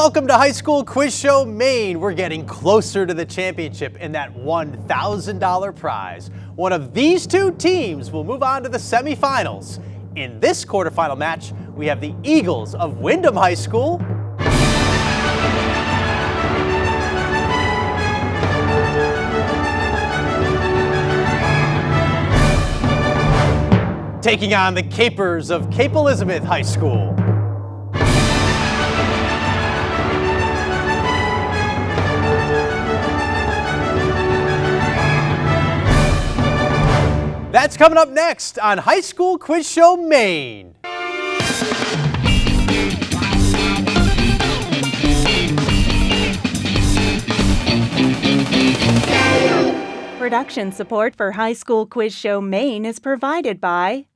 Welcome to High School Quiz Show Maine. We're getting closer to the championship and that $1,000 prize. One of these two teams will move on to the semifinals. In this quarterfinal match, we have the Eagles of Windham High School taking on the Capers of Cape Elizabeth High School. That's coming up next on High School Quiz Show Maine. Production support for High School Quiz Show Maine is provided by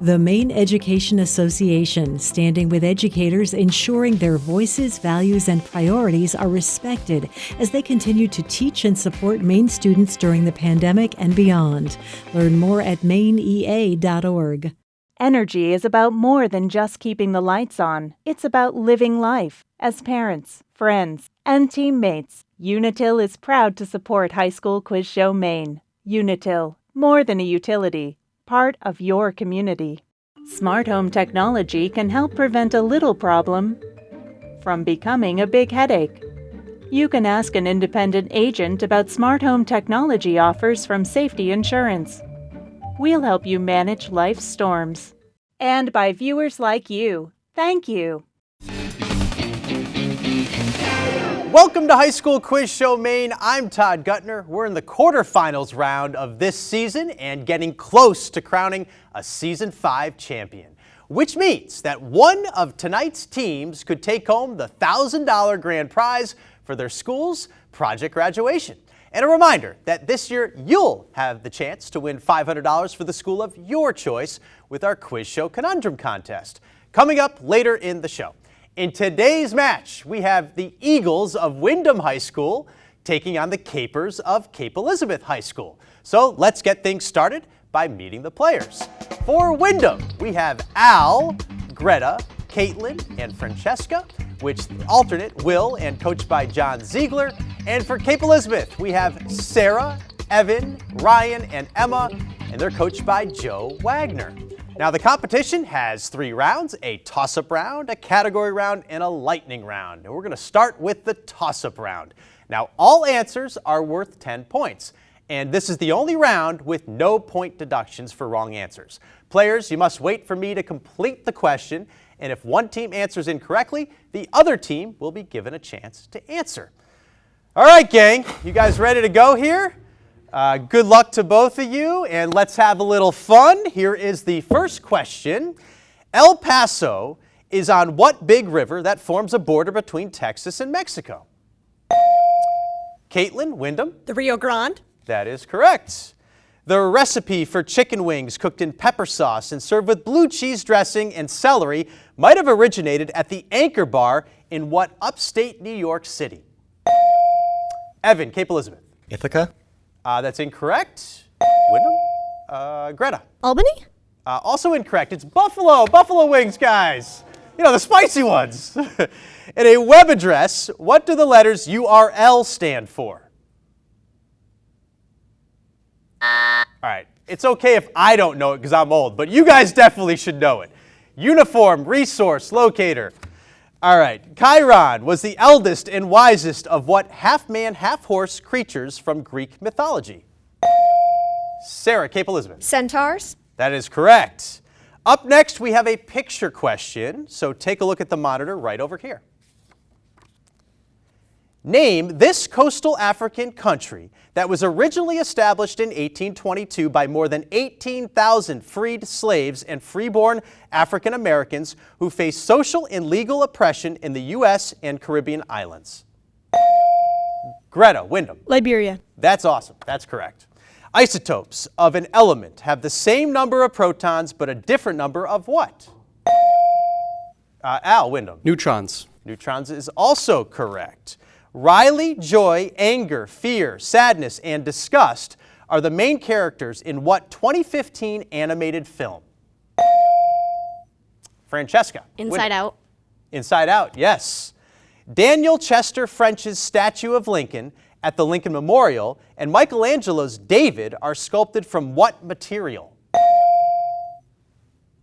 the Maine Education Association, standing with educators, ensuring their voices, values, and priorities are respected as they continue to teach and support Maine students during the pandemic and beyond. Learn more at mainea.org. Energy is about more than just keeping the lights on. It's about living life. As parents, friends, and teammates, Unitil is proud to support High School Quiz Show Maine. Unitil, more than a utility, part of your community. Smart home technology can help prevent a little problem from becoming a big headache. You can ask an independent agent about smart home technology offers from Safety Insurance. We'll help you manage life's storms. And by viewers like you. Thank you. Welcome to High School Quiz Show Maine. I'm Todd Guttner. We're in the quarterfinals round of this season and getting close to crowning a Season 5 champion, which means that one of tonight's teams could take home the $1,000 grand prize for their school's project graduation. And a reminder that this year you'll have the chance to win $500 for the school of your choice with our Quiz Show Conundrum contest, coming up later in the show. In today's match, we have the Eagles of Windham High School taking on the Capers of Cape Elizabeth High School. So let's get things started by meeting the players. For Windham, we have Al, Greta, Caitlin, and Francesca, which alternate Will and coached by John Ziegler. And for Cape Elizabeth, we have Sarah, Evan, Ryan, and Emma, and they're coached by Joe Wagner. Now, the competition has 3 rounds, a toss-up round, a category round, and a lightning round. And we're going to start with the toss-up round. Now, all answers are worth 10 points. And this is the only round with no point deductions for wrong answers. Players, you must wait for me to complete the question. And if one team answers incorrectly, the other team will be given a chance to answer. All right, gang, you guys ready to go here? Good luck to both of you, and let's have a little fun. Here is the first question. El Paso is on what big river that forms a border between Texas and Mexico? Caitlin, Windham? The Rio Grande. That is correct. The recipe for chicken wings cooked in pepper sauce and served with blue cheese dressing and celery might have originated at the Anchor Bar in what upstate New York City? Evan, Cape Elizabeth. Ithaca. That's incorrect. Windham? Greta. Albany? Also incorrect. It's Buffalo. Buffalo wings, guys. You know, the spicy ones. In a web address, what do the letters URL stand for? All right. It's okay if I don't know it because I'm old, but you guys definitely should know it. Uniform Resource Locator. All right. Chiron was the eldest and wisest of what half-man, half-horse creatures from Greek mythology? Sarah, Cape Elizabeth. Centaurs? That is correct. Up next, we have a picture question, so take a look at the monitor right over here. Name this coastal African country that was originally established in 1822 by more than 18,000 freed slaves and freeborn African Americans who faced social and legal oppression in the U.S. and Caribbean islands. Greta, Windham. Liberia. That's awesome. That's correct. Isotopes of an element have the same number of protons but a different number of what? Al, Windham. Neutrons. Neutrons is also correct. Riley, joy, anger, fear, sadness, and disgust are the main characters in what 2015 animated film? Francesca. Inside Out. Inside Out, yes. Daniel Chester French's statue of Lincoln at the Lincoln Memorial and Michelangelo's David are sculpted from what material?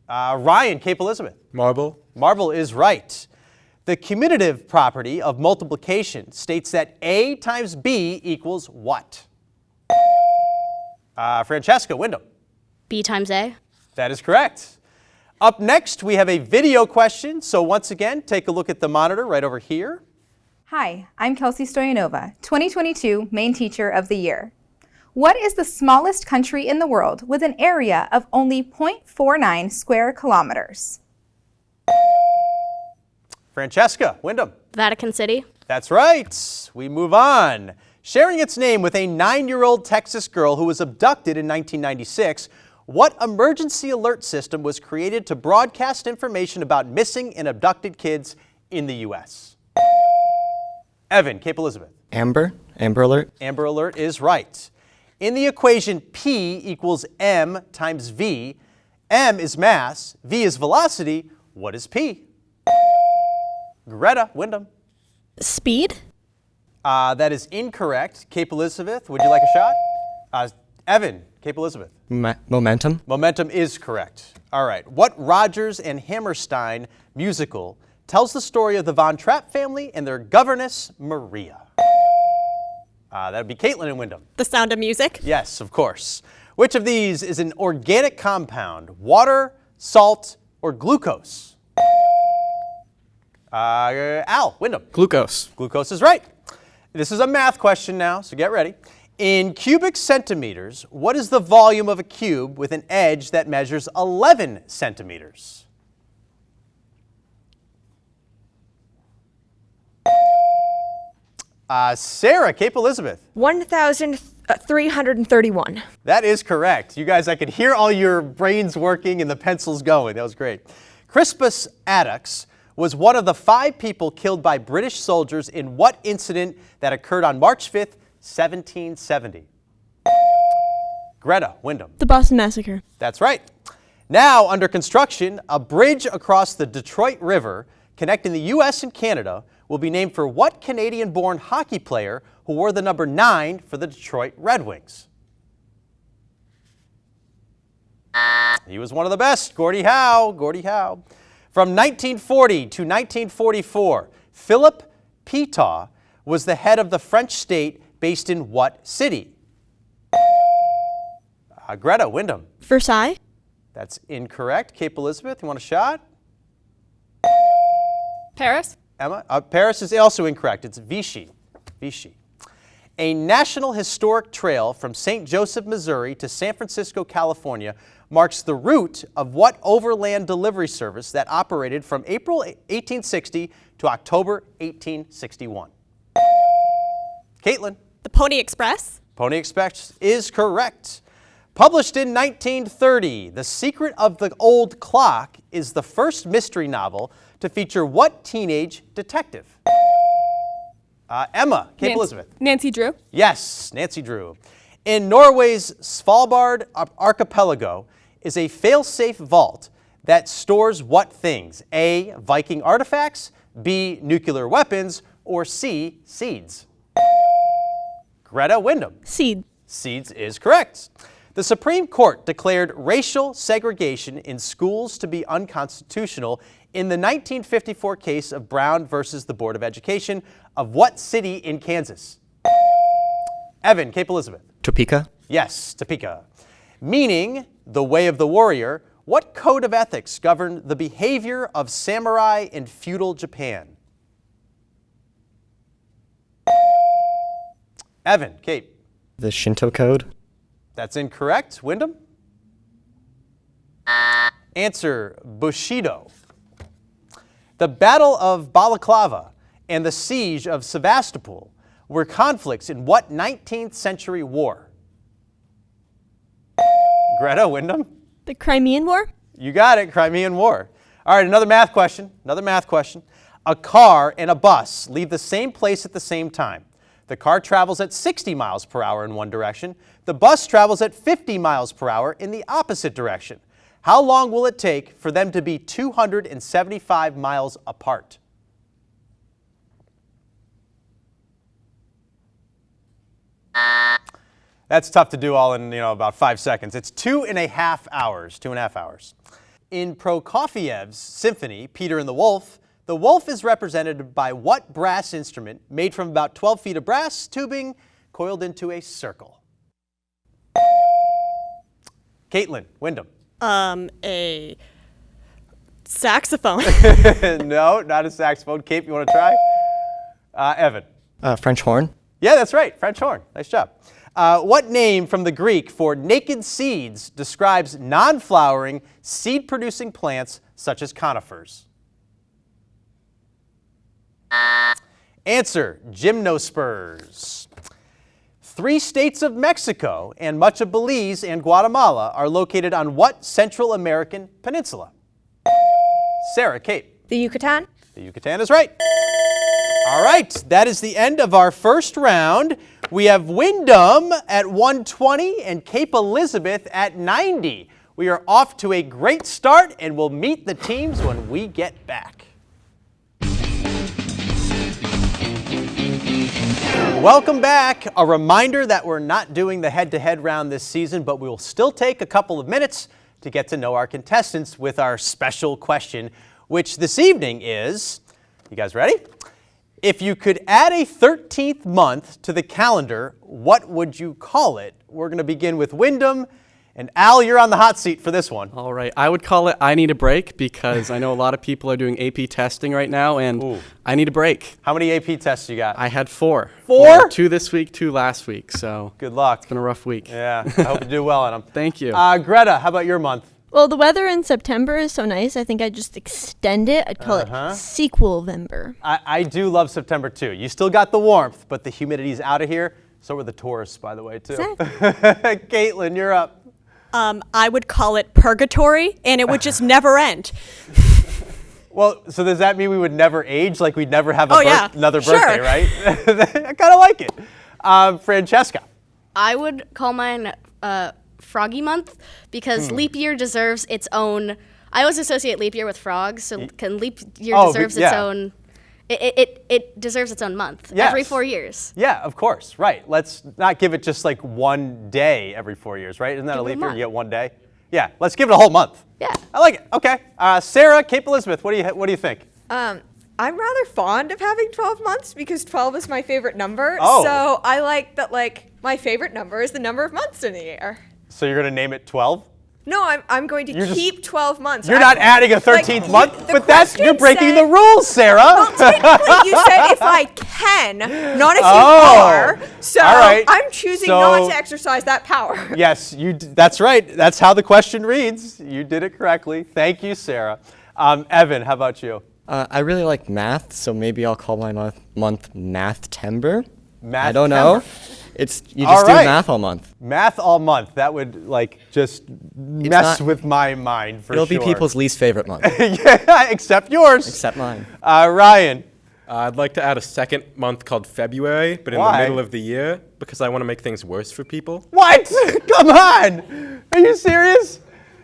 Ryan, Cape Elizabeth. Marble. Marble is right. The commutative property of multiplication states that A times B equals what? Francesca, Windham. B times A. That is correct. Up next, we have a video question. So once again, take a look at the monitor right over here. Hi, I'm Kelsey Stoyanova, 2022 Maine Teacher of the Year. What is the smallest country in the world with an area of only 0.49 square kilometers? Francesca, Windham. Vatican City. That's right. We move on. Sharing its name with a 9-year-old Texas girl who was abducted in 1996, what emergency alert system was created to broadcast information about missing and abducted kids in the U.S.? Evan, Cape Elizabeth. Amber Alert. Amber Alert is right. In the equation P equals m times v, m is mass, v is velocity. What is P? Greta, Windham. Speed. That is incorrect. Cape Elizabeth, would you like a shot? Evan, Cape Elizabeth. Momentum. Momentum is correct. All right. What Rodgers and Hammerstein musical tells the story of the Von Trapp family and their governess, Maria? That would be Caitlin and Windham. The Sound of Music. Yes, of course. Which of these is an organic compound? Water, salt, or glucose? Al, Windham. Glucose. Glucose is right. This is a math question now, so get ready. In cubic centimeters, what is the volume of a cube with an edge that measures 11 centimeters? Sarah, Cape Elizabeth. 1,331. That is correct. You guys, I could hear all your brains working and the pencils going. That was great. Crispus Attucks was one of the 5 people killed by British soldiers in what incident that occurred on March 5th, 1770? Greta, Windham. The Boston Massacre. That's right. Now, under construction, a bridge across the Detroit River connecting the U.S. and Canada will be named for what Canadian-born hockey player who wore the number 9 for the Detroit Red Wings? He was one of the best, Gordie Howe. Gordie Howe. From 1940 to 1944, Philip Pétain was the head of the French state based in what city? Greta, Windham. Versailles. That's incorrect. Cape Elizabeth, you want a shot? Paris. Emma? Paris is also incorrect. It's Vichy. Vichy. A National Historic Trail from St. Joseph, Missouri to San Francisco, California marks the route of what overland delivery service that operated from April 1860 to October 1861? Caitlin. The Pony Express. Pony Express is correct. Published in 1930, The Secret of the Old Clock is the first mystery novel to feature what teenage detective? Emma, Cape Elizabeth. Nancy Drew. Yes, Nancy Drew. In Norway's Svalbard archipelago is a fail-safe vault that stores what things? A, Viking artifacts, B, nuclear weapons, or C, seeds? Greta, Windham. Seed. Seeds is correct. The Supreme Court declared racial segregation in schools to be unconstitutional in the 1954 case of Brown versus the Board of Education of what city in Kansas? Evan, Cape Elizabeth. Topeka. Yes, Topeka. Meaning the way of the warrior, what code of ethics governed the behavior of samurai in feudal Japan? Evan, Cape. The Shinto Code. That's incorrect. Windham? Answer, Bushido. The Battle of Balaclava and the Siege of Sevastopol were conflicts in what 19th century war? Greta, Windham? The Crimean War. You got it, Crimean War. All right, another math question. A car and a bus leave the same place at the same time. The car travels at 60 miles per hour in one direction. The bus travels at 50 miles per hour in the opposite direction. How long will it take for them to be 275 miles apart? That's tough to do all in, about 5 seconds. It's 2.5 hours. 2.5 hours. In Prokofiev's symphony, Peter and the Wolf is represented by what brass instrument made from about 12 feet of brass tubing coiled into a circle? Caitlin, Windham. A saxophone. No, not a saxophone. Kate, you want to try? Evan. French horn. Yeah, that's right. French horn. Nice job. What name from the Greek for naked seeds describes non-flowering, seed-producing plants such as conifers? Answer, gymnosperms. 3 states of Mexico and much of Belize and Guatemala are located on what Central American peninsula? Sarah, Kate. The Yucatan? The Yucatan is right. All right, that is the end of our first round. We have Windham at 120 and Cape Elizabeth at 90. We are off to a great start, and we'll meet the teams when we get back. Welcome back. A reminder that we're not doing the head-to-head round this season, but we will still take a couple of minutes to get to know our contestants with our special question, which this evening is, you guys ready? If you could add a 13th month to the calendar, what would you call it? We're going to begin with Windham. And Al, you're on the hot seat for this one. All right. I would call it I Need a Break because I know a lot of people are doing AP testing right now, and I need a break. How many AP tests you got? I had 4. 4? 2 this week, 2 last week. So good luck. It's been a rough week. Yeah. I hope you do well on them. Thank you. Greta, how about your month? Well, the weather in September is so nice. I think I'd just extend it. I'd call it Sequel-vember. I do love September too. You still got the warmth, but the humidity's out of here. So are the tourists, by the way, too. Exactly. Caitlin, you're up. I would call it Purgatory, and it would just never end. Well, so does that mean we would never age? Like we'd never have another Sure. birthday, right? I kind of like it. Francesca. I would call mine Froggy Month because leap year deserves its own. I always associate leap year with frogs, so leap year deserves its own. It deserves its own month every 4 years. Yeah, of course, right. Let's not give it just like one day every 4 years, right? Isn't that a leap year? You get one day. Yeah, let's give it a whole month. Yeah, I like it. Okay, Sarah, Cape Elizabeth, what do you think? I'm rather fond of having 12 months because 12 is my favorite number. Oh. So I like that, my favorite number is the number of months in the year. So you're gonna name it 12? No, I'm going to keep 12 months. You're not adding a 13th month, but you're breaking said, the rules, Sarah. Well, technically, you said if I can, not if you are. So all right. I'm choosing not to exercise that power. Yes, that's right. That's how the question reads. You did it correctly. Thank you, Sarah. Evan, how about you? I really like math, so maybe I'll call my month Math-tember. Math. I don't know. You just do math all month. Math all month. That would just mess with my mind for sure. It'll be people's least favorite month. Yeah, except yours. Except mine. Ryan. I'd like to add a second month called February, but in the middle of the year, because I want to make things worse for people. What? Come on. Are you serious?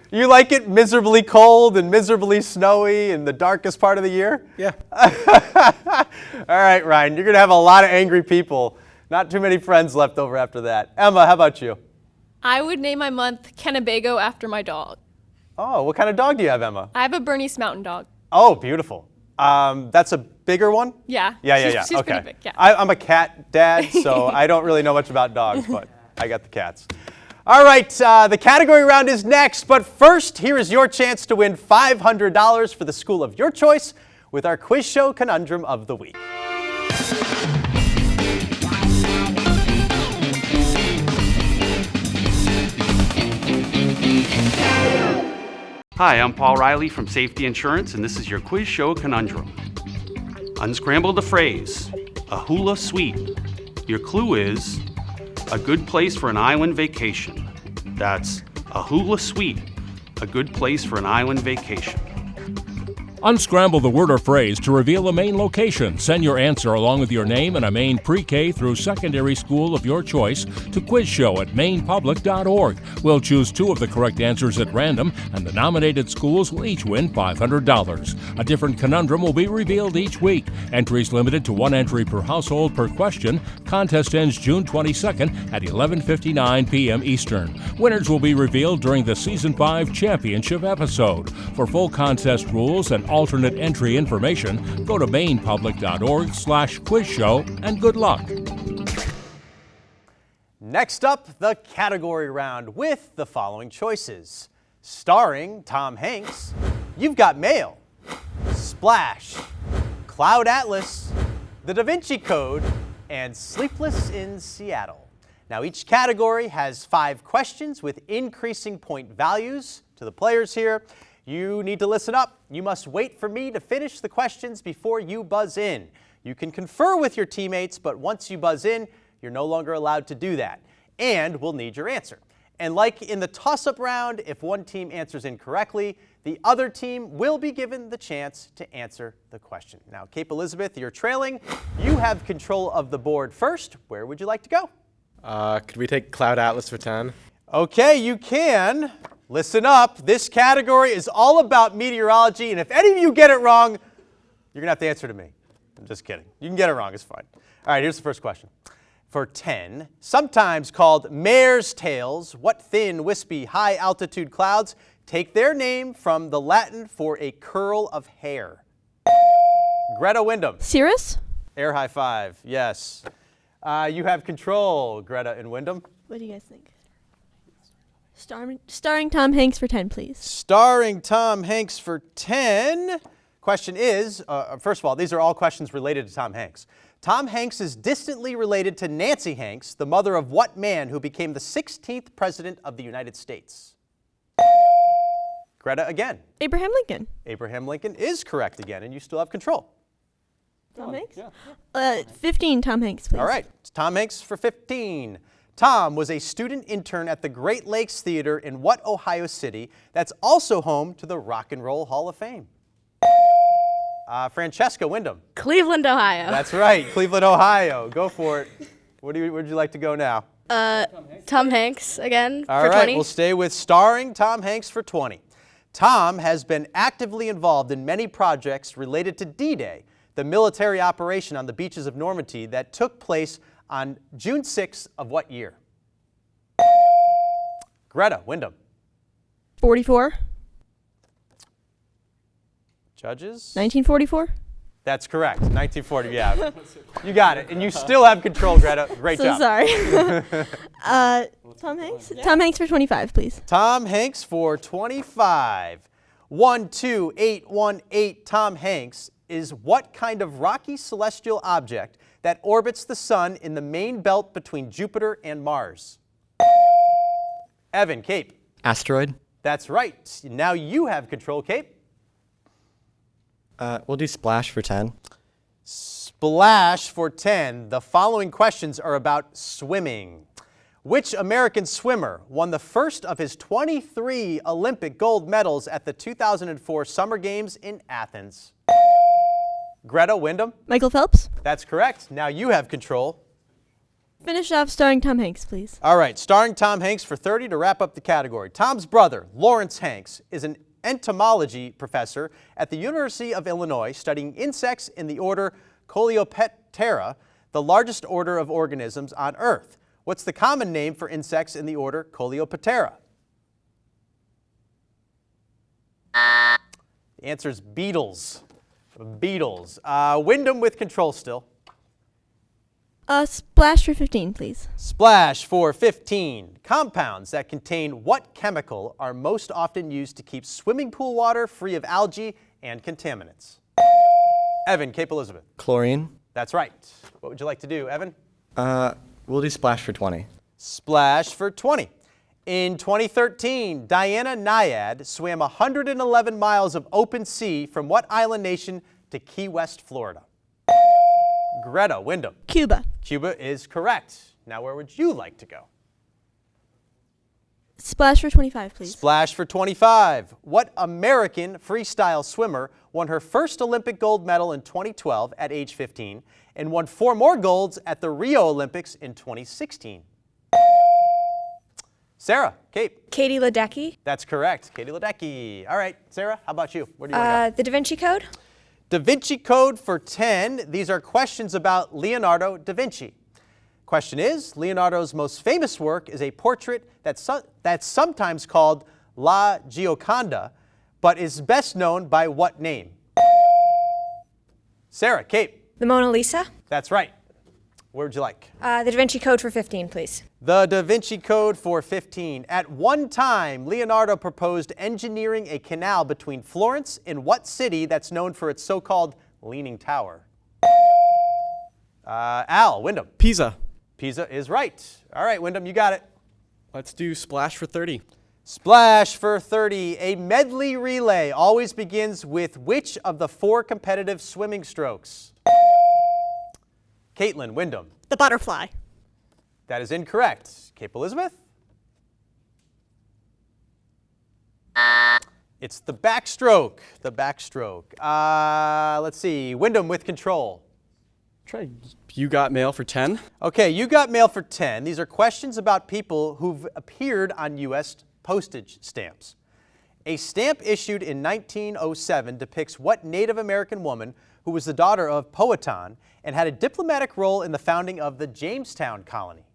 You like it miserably cold and miserably snowy in the darkest part of the year? Yeah. All right, Ryan, you're going to have a lot of angry people. Not too many friends left over after that. Emma, how about you? I would name my month Kennebago after my dog. Oh, what kind of dog do you have, Emma? I have a Bernese Mountain Dog. Oh, beautiful. That's a bigger one? Yeah. Yeah. She's okay. pretty big, yeah. I'm a cat dad, so I don't really know much about dogs, but I got the cats. All right, the category round is next, but first, here is your chance to win $500 for the school of your choice with our quiz show Conundrum of the Week. Hi, I'm Paul Riley from Safety Insurance, and this is your quiz show Conundrum. Unscramble the phrase, a hula suite. Your clue is, a good place for an island vacation. That's a hula suite, a good place for an island vacation. Unscramble the word or phrase to reveal a Maine location. Send your answer along with your name and a Maine pre-K through secondary school of your choice to quizshow@mainepublic.org. We'll choose 2 of the correct answers at random, and the nominated schools will each win $500. A different conundrum will be revealed each week. Entries limited to 1 entry per household per question. Contest ends June 22nd at 11:59 p.m. Eastern. Winners will be revealed during the Season 5 championship episode. For full contest rules and alternate entry information, go to mainepublic.org/quizshow, and good luck. Next up, the category round with the following choices. Starring Tom Hanks, You've Got Mail, Splash, Cloud Atlas, The Da Vinci Code, and Sleepless in Seattle. Now, each category has 5 questions with increasing point values. To the players here, you need to listen up. You must wait for me to finish the questions before you buzz in. You can confer with your teammates, but once you buzz in, you're no longer allowed to do that. And we'll need your answer. And like in the toss-up round, if one team answers incorrectly, the other team will be given the chance to answer the question. Now, Cape Elizabeth, you're trailing. You have control of the board first. Where would you like to go? Could we take Cloud Atlas for 10? Okay, you can. Listen up. This category is all about meteorology, and if any of you get it wrong, you're going to have to answer to me. I'm just kidding. You can get it wrong. It's fine. All right, here's the first question. For 10, sometimes called mare's tails, what thin, wispy, high-altitude clouds take their name from the Latin for a curl of hair? Greta Windham. Cirrus? Air high five. Yes. You have control, Greta and Windham. What do you guys think? Starring Tom Hanks for 10, please. Starring Tom Hanks for 10. Question is, first of all, these are all questions related to Tom Hanks. Tom Hanks is distantly related to Nancy Hanks, the mother of what man who became the 16th President of the United States? Greta again. Abraham Lincoln. Abraham Lincoln is correct again, and you still have control. Tom Hanks? Yeah. 15, Tom Hanks, please. All right, it's Tom Hanks for 15. Tom was a student intern at the Great Lakes Theater in what Ohio city that's also home to the Rock and Roll Hall of Fame? Francesca Windham. Cleveland, Ohio. That's right, Cleveland, Ohio. Go for it. Where'd you like to go now? Tom Hanks again All for right, 20. We'll stay with starring Tom Hanks for 20. Tom has been actively involved in many projects related to D-Day, the military operation on the beaches of Normandy that took place on June 6th of what year? Greta Windham. 44. Judges? 1944. That's correct. 1940, yeah. You got it. And you still have control, Greta. Great job. Sorry. Tom Hanks? Yeah. Tom Hanks for 25, please. Tom Hanks for 25. 12818 Tom Hanks is what kind of rocky celestial object that orbits the sun in the main belt between Jupiter and Mars? Evan, Cape. Asteroid. That's right. Now you have control, Cape. We'll do Splash for 10. Splash for 10. The following questions are about swimming. Which American swimmer won the first of his 23 Olympic gold medals at the 2004 Summer Games in Athens? Greta Windham. Michael Phelps. That's correct. Now you have control. Finish off starring Tom Hanks, please. All right, starring Tom Hanks for 30 to wrap up the category. Tom's brother, Lawrence Hanks, is an entomology professor at the University of Illinois studying insects in the order Coleoptera, the largest order of organisms on Earth. What's the common name for insects in the order Coleoptera? The answer is beetles. Beetles. Windham with control still. Splash for 15, please. Splash for 15. Compounds that contain what chemical are most often used to keep swimming pool water free of algae and contaminants? Evan, Cape Elizabeth. Chlorine. That's right. What would you like to do, Evan? We'll do Splash for 20. Splash for 20. In 2013, Diana Nyad swam 111 miles of open sea from what island nation to Key West, Florida? Greta Windham. Cuba. Cuba is correct. Now where would you like to go? Splash for 25, please. Splash for 25. What American freestyle swimmer won her first Olympic gold medal in 2012 at age 15 and won 4 more golds at the Rio Olympics in 2016? Sarah, Kate. Katie Ledecky. That's correct. Katie Ledecky. All right, Sarah, how about you? Where do you want to go? The Da Vinci Code. Da Vinci Code for 10. These are questions about Leonardo da Vinci. Question is, Leonardo's most famous work is a portrait that's sometimes called La Gioconda, but is best known by what name? Sarah, Kate. The Mona Lisa. That's right. Where would you like? The Da Vinci Code for 15, please. The Da Vinci Code for 15. At one time, Leonardo proposed engineering a canal between Florence and what city that's known for its so-called Leaning Tower? Al, Windham. Pisa. Pisa is right. All right, Windham, you got it. Let's do splash for 30. Splash for 30. A medley relay always begins with which of the 4 competitive swimming strokes? Caitlin, Windham. The butterfly. That is incorrect. Cape Elizabeth? It's the backstroke. The backstroke. Let's see. Windham with control. Try You Got Mail for 10. Okay, you got mail for 10. These are questions about people who've appeared on U.S. postage stamps. A stamp issued in 1907 depicts what Native American woman who was the daughter of Powhatan and had a diplomatic role in the founding of the Jamestown colony.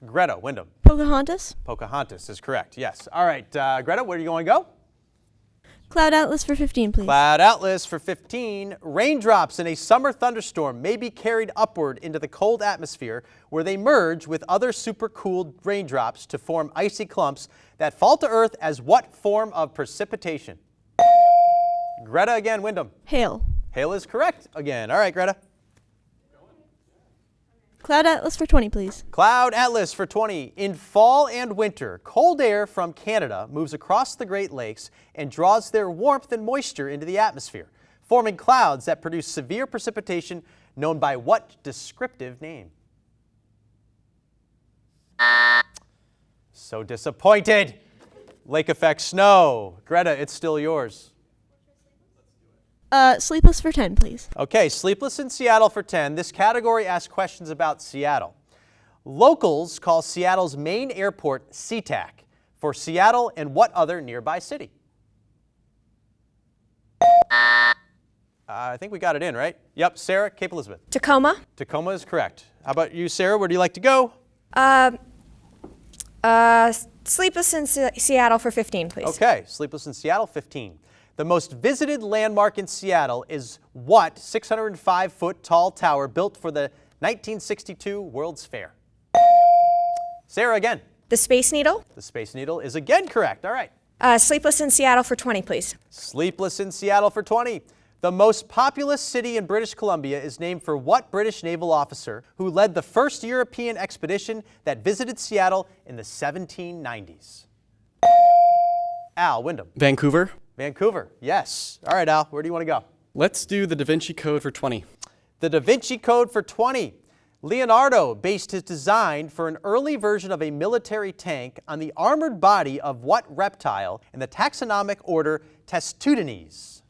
Greta, Windham. Pocahontas. Pocahontas is correct, yes. All right, Greta, where do you want to go? Cloud Atlas for 15, please. Cloud Atlas for 15. Raindrops in a summer thunderstorm may be carried upward into the cold atmosphere where they merge with other supercooled raindrops to form icy clumps that fall to Earth as what form of precipitation? Greta again, Windham. Hail. Hail is correct again. All right, Greta. Cloud Atlas for 20, please. Cloud Atlas for 20. In fall and winter, cold air from Canada moves across the Great Lakes and draws their warmth and moisture into the atmosphere, forming clouds that produce severe precipitation known by what descriptive name? So disappointed. Lake effect snow. Greta, it's still yours. Sleepless for 10, please. Okay, Sleepless in Seattle for 10. This category asks questions about Seattle. Locals call Seattle's main airport SeaTac for Seattle and what other nearby city? I think we got it in, right? Yep, Sarah, Cape Elizabeth. Tacoma. Tacoma is correct. How about you, Sarah? Where do you like to go? Sleepless in Seattle for 15, please. Okay, Sleepless in Seattle, 15. The most visited landmark in Seattle is what 605-foot tall tower built for the 1962 World's Fair? Sarah again. The Space Needle. The Space Needle is again correct. All right. Sleepless in Seattle for 20, please. Sleepless in Seattle for 20. The most populous city in British Columbia is named for what British naval officer who led the first European expedition that visited Seattle in the 1790s? Al, Windham. Vancouver. Vancouver, yes. All right, Al, where do you want to go? Let's do the Da Vinci Code for 20. The Da Vinci Code for 20. Leonardo based his design for an early version of a military tank on the armored body of what reptile in the taxonomic order Testudines?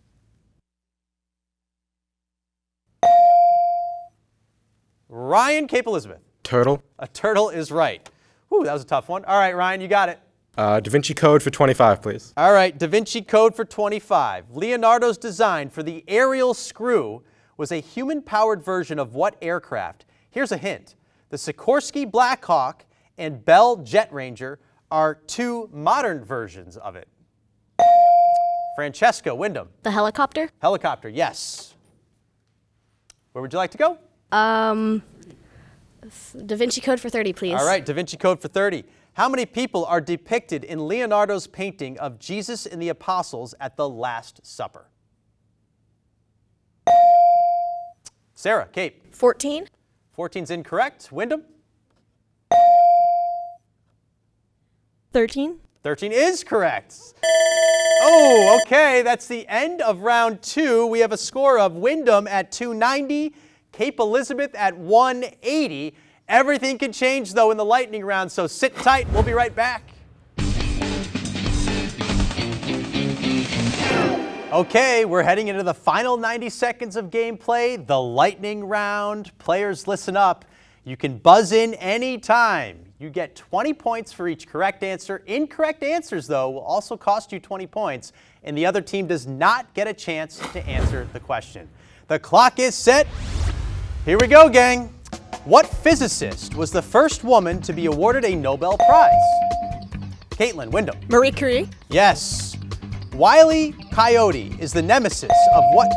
Ryan, Cape Elizabeth. Turtle. A turtle is right. Whew, that was a tough one. All right, Ryan, you got it. Da Vinci Code for 25, please. All right, Da Vinci Code for 25. Leonardo's design for the aerial screw was a human-powered version of what aircraft? Here's a hint. The Sikorsky Black Hawk and Bell Jet Ranger are 2 modern versions of it. Francesca, Windham. The helicopter? Helicopter, yes. Where would you like to go? Da Vinci Code for 30, please. All right, Da Vinci Code for 30. How many people are depicted in Leonardo's painting of Jesus and the Apostles at the Last Supper? Sarah, Kate. 14. 14's incorrect. Windham? 13. 13 is correct. Oh, okay. That's the end of round 2. We have a score of Windham at 290, Cape Elizabeth at 180, Everything can change, though, in the lightning round, so sit tight. We'll be right back. Okay, we're heading into the final 90 seconds of gameplay, the lightning round. Players, listen up. You can buzz in anytime. You get 20 points for each correct answer. Incorrect answers, though, will also cost you 20 points, and the other team does not get a chance to answer the question. The clock is set. Here we go, gang. What physicist was the first woman to be awarded a Nobel Prize? Caitlin, Windham. Marie Curie. Yes. Wile E. Coyote is the nemesis of what?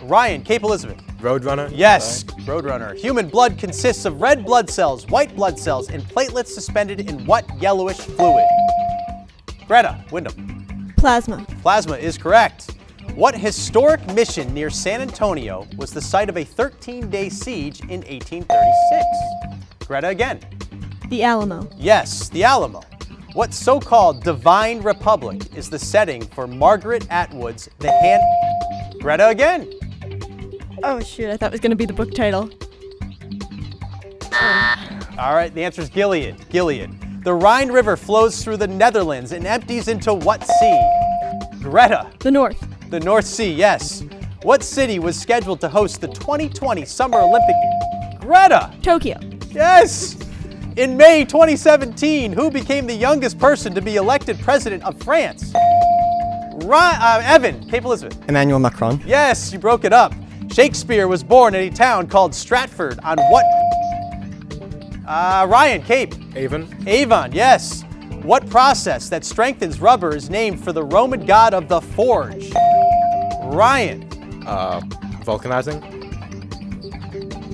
Ryan, Cape Elizabeth. Roadrunner. Yes, Roadrunner. Human blood consists of red blood cells, white blood cells, and platelets suspended in what yellowish fluid? Greta, Windham. Plasma. Plasma is correct. What historic mission near San Antonio was the site of a 13-day siege in 1836? Greta again. The Alamo. Yes, the Alamo. What so-called divine republic is the setting for Margaret Atwood's The Hand... Greta again. Oh, shoot. I thought it was going to be the book title. All right, the answer is Gilead. Gilead. The Rhine River flows through the Netherlands and empties into what sea? Greta. The North. The North Sea, yes. What city was scheduled to host the 2020 Summer Olympic... Greta. Tokyo. Yes. In May 2017, who became the youngest person to be elected president of France? Evan, Cape Elizabeth. Emmanuel Macron. Yes, you broke it up. Shakespeare was born in a town called Stratford on what? Ryan, Cape. Avon. Avon, yes. What process that strengthens rubber is named for the Roman god of the forge? Ryan. Vulcanizing.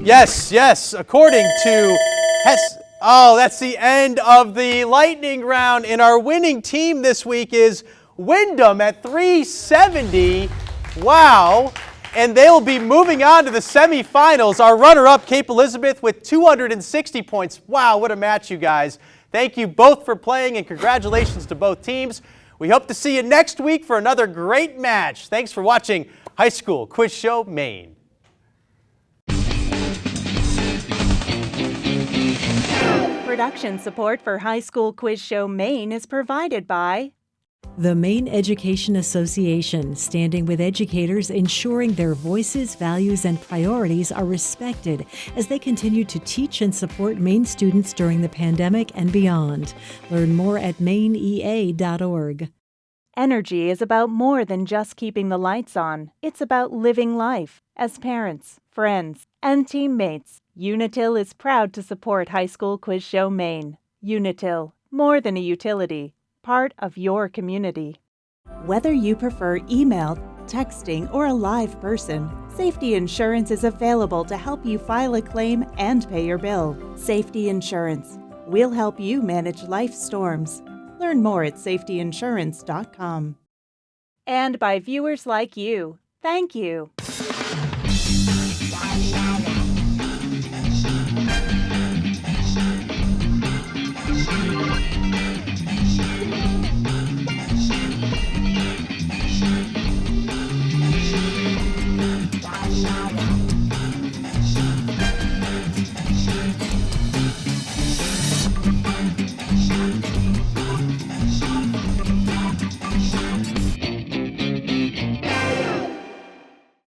Yes. According to Hess. Oh, that's the end of the lightning round. And our winning team this week is Windham at 370. Wow. And they'll be moving on to the semifinals. Our runner-up, Cape Elizabeth, with 260 points. Wow, what a match, you guys. Thank you both for playing, and congratulations to both teams. We hope to see you next week for another great match. Thanks for watching High School Quiz Show Maine. Production support for High School Quiz Show Maine is provided by the Maine Education Association, standing with educators, ensuring their voices, values, and priorities are respected as they continue to teach and support Maine students during the pandemic and beyond. Learn more at mainea.org. Energy is about more than just keeping the lights on. It's about living life. As parents, friends, and teammates, Unitil is proud to support High School Quiz Show Maine. Unitil, more than a utility, part of your community. Whether you prefer email, texting, or a live person, Safety Insurance is available to help you file a claim and pay your bill. Safety Insurance. We'll help you manage life storms. Learn more at safetyinsurance.com. And by viewers like you. Thank you.